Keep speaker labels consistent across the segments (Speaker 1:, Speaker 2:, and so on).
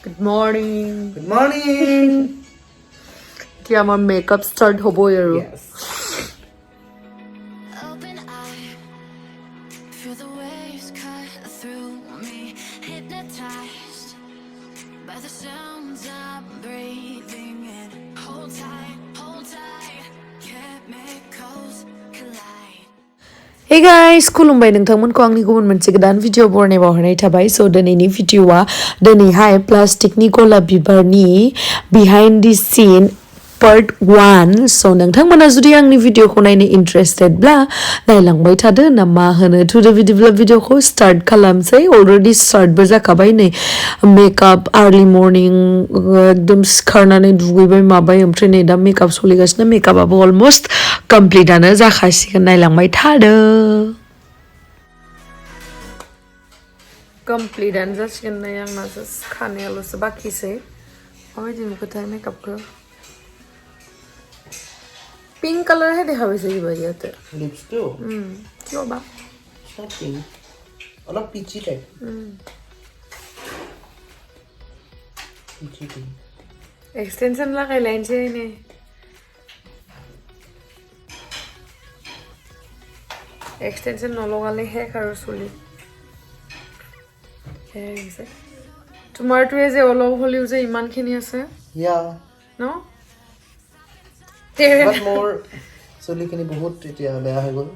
Speaker 1: Good morning.
Speaker 2: Good morning.
Speaker 1: क्या हमारा makeup start होबो यारो.
Speaker 2: Yes.
Speaker 3: Open eye, feel the waves cut through me, hypnotized by the sounds I'm breathing in. Hold tight, chemicals collide.
Speaker 1: Hey guys, खुलुमबाय नोंथांमोनखौ आंनि गुबुन मोनसे गोदान video बरनायाव हरनाय थाबाय. स' दिनैनि भिडिअआ दिनैहाय प्लास्टिकनि गलाब बिबारनि बिहाइन्ड दि सिन पार्ट 1. स' नोंथांमोना जुदि आंनि भिडिअखौ नायनो इन्टारेस्टेडब्ला नायलांबाय थादो ना मा होनो. थुदो बिदिब्ला भिडिअखौ स्टार्ट खालामसै. अलरेडि स्टार्टबो जाखाबाय नै मेकआप आर्लि मर्निं एकदम सिखारनानै दुगैबाय माबाय ओमफ्राय नै दा मेकआप सोलिगासिनो. मेकआपआबो अलमस्ट कमप्लिटआनो जाखासिगोन. नायलांबाय थादो. कमप्लिटआनो जासिगोन नै आंना जास्ट खानायाल'सो बाखिसै. माबायदि नुखोथाय मेकआपखौ पिंक कलर है দেখা পাইছে কিবা ইয়াতে
Speaker 2: লিপসটো
Speaker 1: কিয় বা
Speaker 2: পিংক অলপ পিচি টাইপ পিচি পিংক
Speaker 1: एक्सटेंशन लगाई लाइन से ने एक्सटेंशन नलगाले हेक আৰু চুলি হেছে তোমাৰটোৱে যে অলপ হলিও যে ইমানখিনি আছে
Speaker 2: ইয়া
Speaker 1: ন
Speaker 2: বাট মোৰ চুলিখিনি বহুত এতিয়া বেয়া হৈ গ'ল.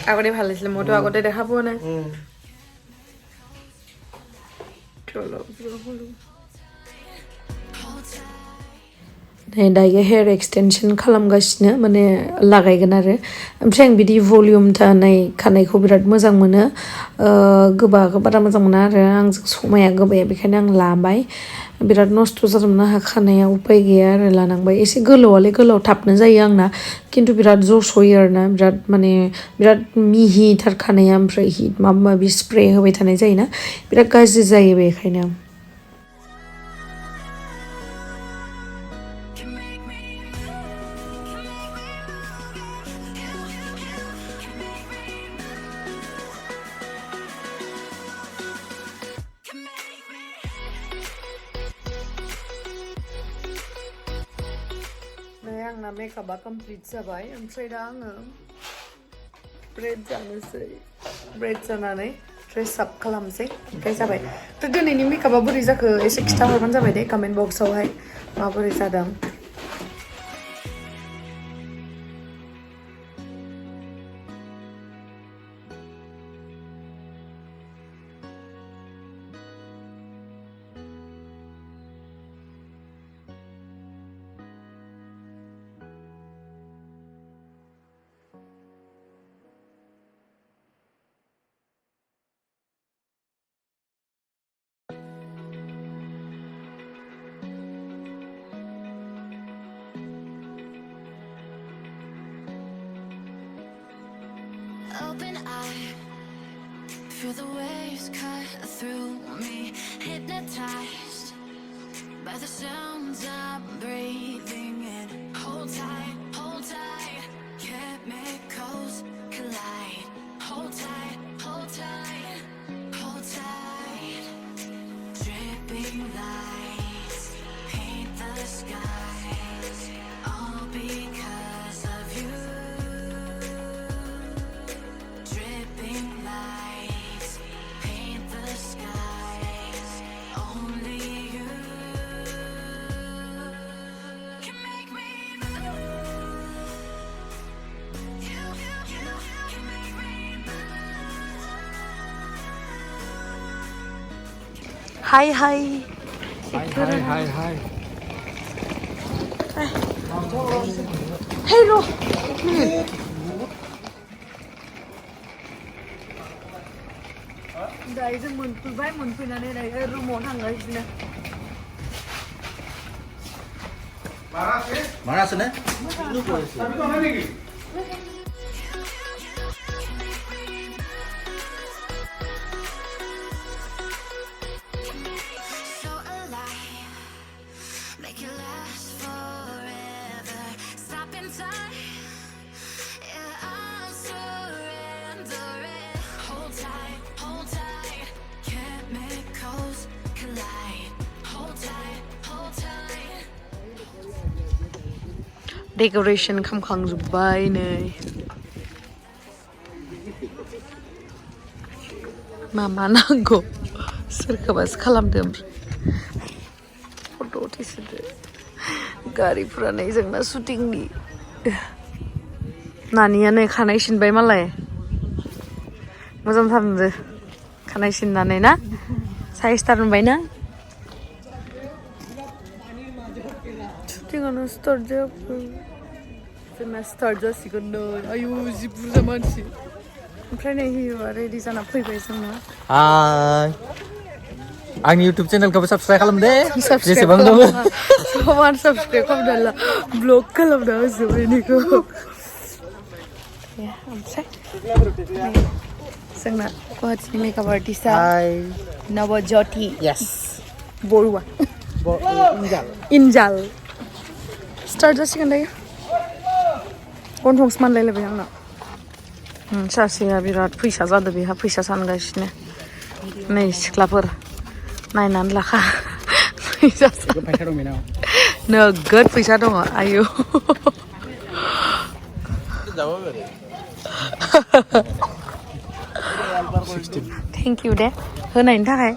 Speaker 1: আগতে ভাল আছিল মইতো আগতে দেখা পোৱা নাই চলো दायो हेयर एक्सटेंशन खालामगासिनो माने लागायगोन आरो ओमफ्राय आं बिदि भलिउम थानाय खानायखौ बिराद मोजां मोनो. गोबाखौ बारा मोजां मोना आरो आंजों समाया गोबाया बेखायनो आं लाबाय. बिराद नस्थ' जादोंमोन आंहा खानाया उपाय गैया आरो लानांबाय. एसे गोलावालाय गोलाव थाबनो जायो आंना खिन्थु बिराद जस'यो आरोना बिराद माने बिराद मिहिथार खानाया ओमफ्राय हिट माबा माबि स्प्रे होबाय थानाय जायोना बिराद गाज्रि जायो बेखायनो. आंना मेकआपआ कमप्लिट जाबाय ओमफ्राय दा आङो ब्रेड जानोसै. ब्रेड जानानै ड्रेस आप खालामसै ओमफ्राय जाबाय. थ' दिनैनि मेकआपआ बोरै जाखो एसे खिन्थाहरबानो जाबाय दे कमेन्ट बक्सआवहाय माबोरै जादों.
Speaker 3: Open eye, feel the waves cut through me, hypnotized by the sounds I'm breathing in. Hold tight, chemicals collide. Hold tight, dripping lights paint the skies, all because of you. Dripping lights paint the skies, only you can make me move. You can make me move.
Speaker 1: Hi hi.
Speaker 4: Hi.
Speaker 1: Hey no. एक minute. दायो जों मोनफैबाय मोनफैनानै दायो रुमाव थांगासिनो.
Speaker 2: মাৰা আছে নে
Speaker 3: So alive, make it last forever. Stop in time, yeah, I'm surrendering. Hold tight, chemicals collide.
Speaker 1: डेक'रेसन खालामखांजोब्बाय नै मा नांगौ सोरखौबासो खालामदो ओमफ्राय फट' उथिसोदो गारिफोरा नै जोंना शुटिंनि नानिया नै खानाय सिनबाय मालाय मोजां थारदो खानाय सिननानै ना साइसथार नुबाय ना शुटिंआनो स्टार्ट जायाखै जोंना स्टार्ट जासिगोन नै आयु जि बुरजा मानसि ओमफ्राय नै हिर'आ रेडि जाना फैबाय जोंना
Speaker 4: हाय आंनि इउटुब चेनेलखौबो साबस्क्राइब खालाम दे
Speaker 1: साबस्क्राइब
Speaker 4: जेसेबां दङ
Speaker 1: खालामना साबस्क्राइब खालामना ब्लग खालामना होजोब्बाय बेनिखौ ओमफ्राय जोंना गुवाहाटीनि मेकआप आर्टिस्टआ
Speaker 4: हाय
Speaker 1: नवज्योति
Speaker 4: यस
Speaker 1: बरुवा इन्जाल स्टार्ट जासिगोन दायो गन्थंसो मानलायलायबाय आंना सासेया बिराद फैसा जादों बेहा फैसा सानगासिनो नै सिख्लाफोर नायनानै लाखा फैसा नोगोद फैसा दङ आयु थेंक इउ दे होनायनि थाखाय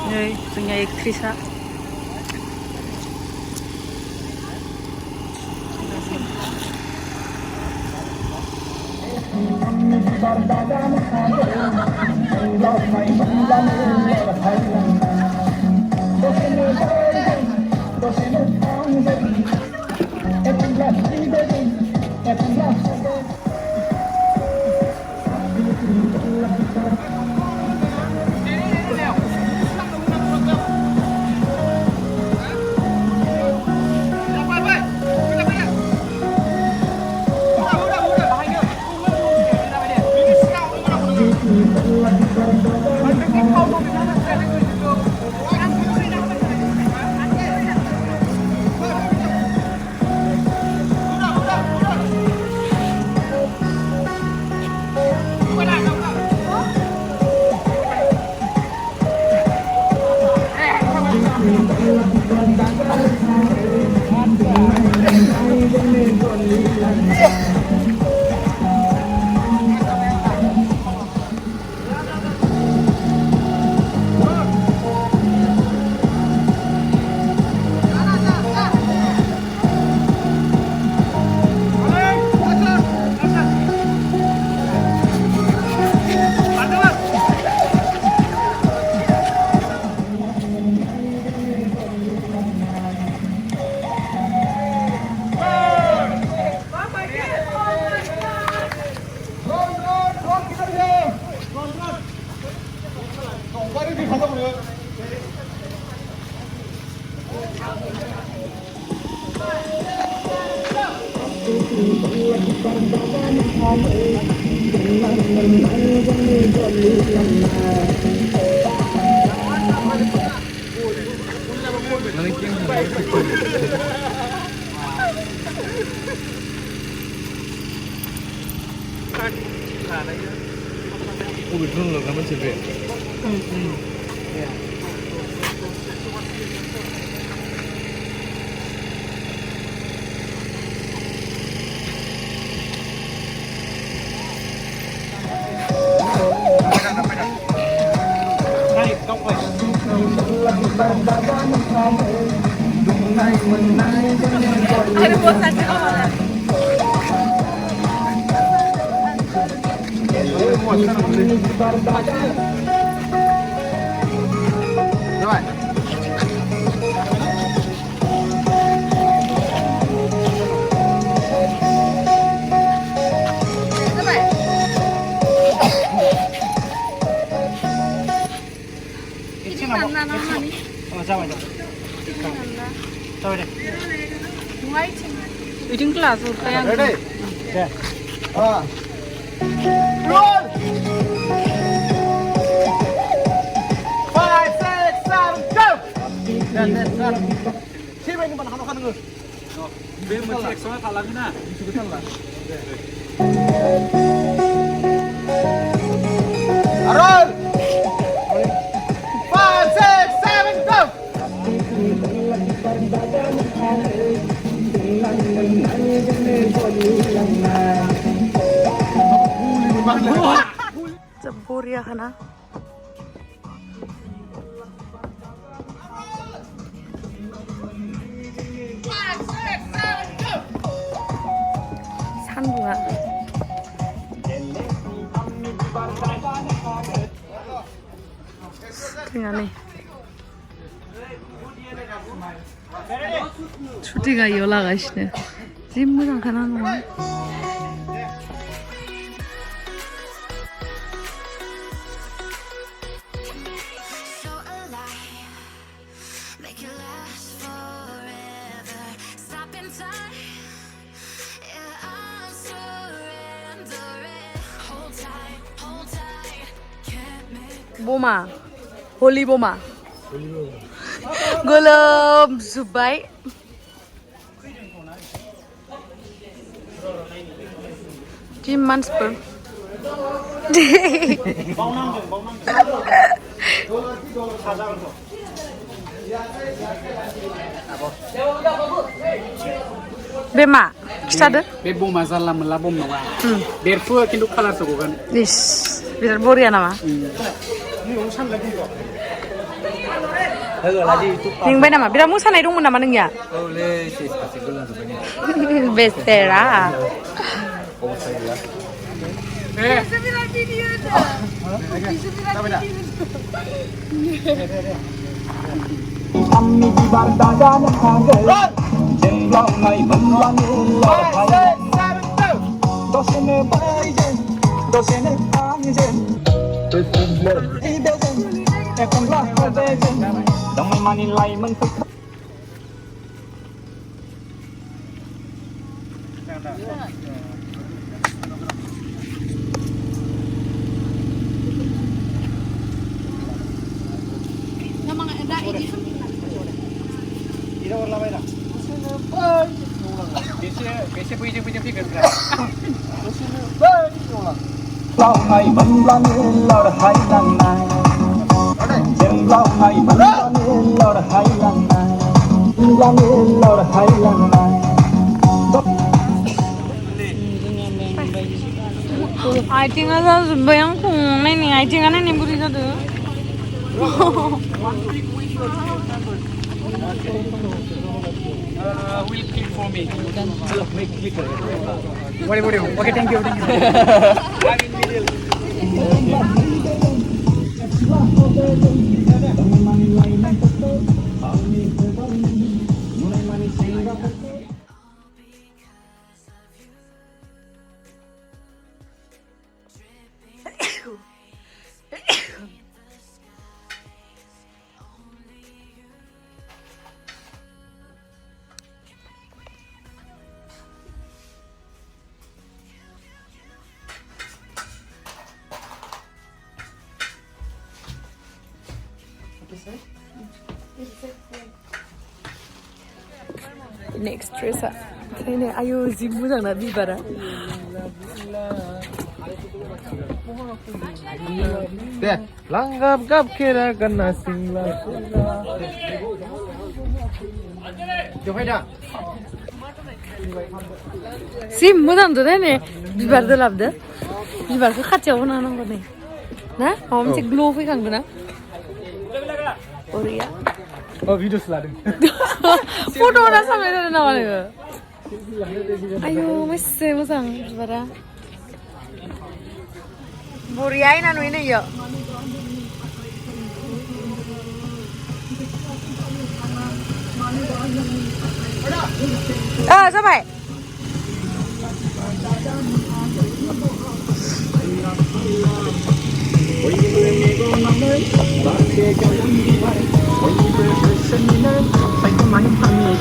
Speaker 1: नै जोंनिया एक्ट्रिसा
Speaker 2: Thôi đi.
Speaker 5: 이등 클라스 그냥
Speaker 2: Ready? Okay. Roll! 5, 6, 7, go! Khi mình bạn học người.
Speaker 4: Bên mình check số thằng lắm nè.
Speaker 2: Roll! 5, 6, 7, go!
Speaker 1: Jamburiya ka na? 산부가 스팅하네. 주디가 연락하시네. 집무장 가능한 거야?
Speaker 3: So alive, make it last forever. Stop in time, yeah, I'm surrendering. Hold tight, can't make
Speaker 1: Boma. Holy Boma. Golab Zubai. Jim Mansper. Bema, खिथादो
Speaker 5: बे बमा जानला मोनला बम नङा बेरफु खिन्थु colour सगोन
Speaker 1: इस बिराद बरिया नामा मेंबाय नामा बिराद मोसानाय दंमोन नामा नोंनिया
Speaker 4: औलै सेस गासै गोलांजोब्बाय नै
Speaker 1: बेसेरा
Speaker 4: अबस्था गैला
Speaker 6: Ammi bibar dagan hanger Jenglau ngai menlang ular hai Dosene baijen Dosene angjen Ibejen Ekon lah bejen Damai mani lai mentuk
Speaker 5: बेसे फैगोन
Speaker 6: Lau ngai menlang ular hai lang nai Jenglau ngai menlang ular hai lang nai Lang ular hai lang nai
Speaker 1: 아이팅가 선수 모양 콩내니 아이팅가 내니 부리거든
Speaker 5: will click for me make click what okay thank you
Speaker 1: next dress ini ayo zimu jangan Bibar
Speaker 2: Deh, langgap gap kira kena singla. Coba dah.
Speaker 1: zimu jangan tuh nih Bibar tuh labda Bibar tuh kacau nana nih nah kamu cek glow kan tuh nah Korea
Speaker 2: Video selalu.
Speaker 1: foto udah sampai dari nama nih ayo masih musang Bibar Buriain anu ini ya sampai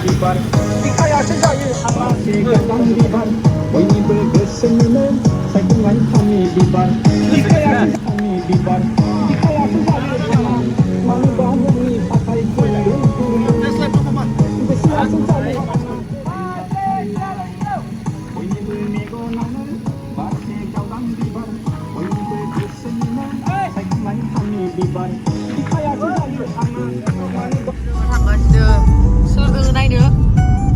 Speaker 6: बिबार बिखायासो जायो आलासे गोदान बिबार बयनिबो गोसोनिनो सायख'नाय थांनि बिबार बिखायासो थांनि बिबार बिखायासो जायो मानोबा जोंनि थाखाय गोसोआसो जायो बयनिबो मेगनानो बारसे गावदां बिबार बयनिबो गोसोनिनो सायख'नाय थांनि बिबार बिखायासो जायो
Speaker 1: थांगासिनो सोरगो नायनो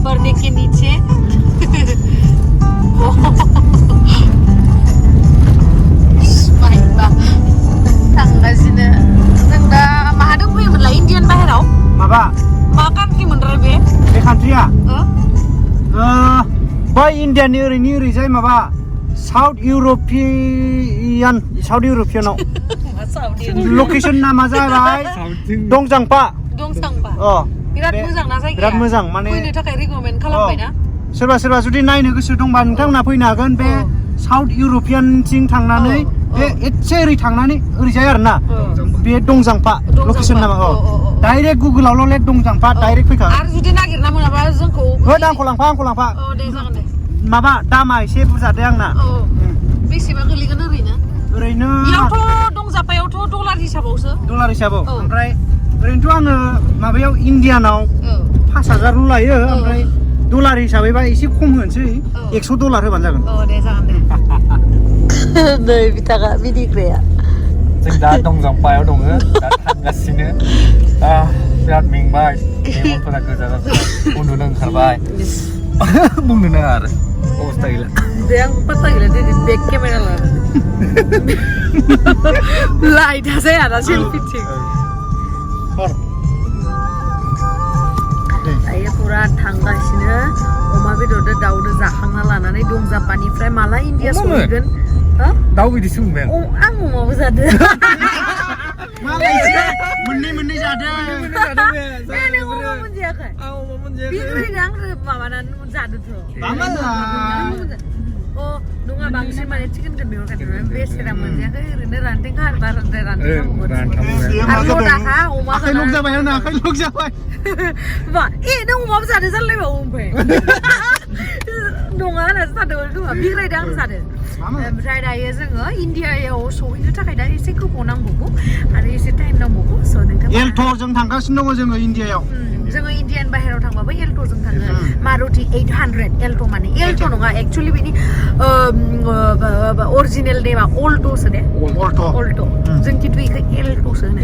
Speaker 1: परनेके नीचे माइबा थांगासिनो जों दा माहा दंफैयोमोनलाय इण्डियान बाहेराव
Speaker 6: माबा
Speaker 1: मा कान्ट्रि मोनद्राय बे
Speaker 6: कान्ट्रिया बै इण्डियानि ओरैजाय माबा साउथ इउर'पियानाव लकेसन नामा जाबाय दंजांपा
Speaker 1: बिराद मोजां ना जायगाया
Speaker 6: बिराद मोजां माने
Speaker 1: फैनो थाखाय रिकमेन्ड खालामबाय ना
Speaker 6: सोरबा जुदि नायनो गोसो दंबा नोंथांमोना फैनो हागोन बे साउथ इउर'पियानथिं थांनानै बे एसे ओरै थांनानै ओरैजाय आरोना बे दंजांपा लकेसन नामा डाइरेक्ट गुगोलावल' लेट दंजांपा डाइरेक्ट फैखागोन
Speaker 1: आरो जुदि नागिरना मोनाबा जोंखौ
Speaker 6: आंखौ लांफा
Speaker 1: दे जागोन दे
Speaker 6: माबा दामा एसे बुरजा दे आंना
Speaker 1: बेसेबां गोलैगोन ओरैनो इयावथ' दंजापायावथ' डलार हिसाबाव
Speaker 6: ओमफ्राय ओरैनोथ' आङो माबायाव इण्डियानाव 5,000 लायो ओमफ्राय डलार हिसाबैबा एसे खम होनोसै $100 होबानो जागोन
Speaker 1: दे जागोन दे नै बिथाङा बिदिग्राया
Speaker 4: जों दा दंजांपायाव दङ दा थांगासिनो बिराद मेंबाय मेगनफोरा गोजा जाबाय उन्दुनो ओंखारबाय बुंनो नाङा आरो अबस्था गैला
Speaker 1: दे आं पात्ता गैला दे बेक केमेरा लानानै लाइटआ जायाना सेलफिथिं दायो फुरा थांगासिनो अमा बेदरजों दाउजों जाखांना लानानै दंजापानिफ्राय माला इण्डिया सहैगोन
Speaker 4: दाउ बिदिसो मोनबाय
Speaker 1: आं अमाबो जादों
Speaker 6: मोननै जादों
Speaker 1: नों अमा मोनजायाखै बिग्रायदों आं माबानानै जादोंथ' नङा बांसिन माने चिकेनखौ बिहरखादों बेसेरा मोनजायाखै ओरैनो रानथें रानथें आरो दाहा अमा
Speaker 6: जाबाय
Speaker 1: बा नों अमाबो जादों जालायबावो ओमफ्राय नङा होननासो जादोंमोन खोमा बिग्रायदों आं जादों ओमफ्राय दायो जोङो इण्डियायाव सहैनो थाखाय दा एसे गोबाव नांबावगौ आरो एसे टाइम नांबावगौ स' नोंथां
Speaker 6: एल्ट'जों थांगासिनो दङ जोङो इण्डियायाव
Speaker 1: जोङो इण्डियान बाहेराव थांबाबो एल्ट'जों थाङो मारुति 800 एल्ट' माने एल्ट' नङा एक्सुवेलि बेनि अरिजिनेल नेमा अल्ट'सो दे अल्ट' जों खिन्थु बेखौ एल्ट'सो होनो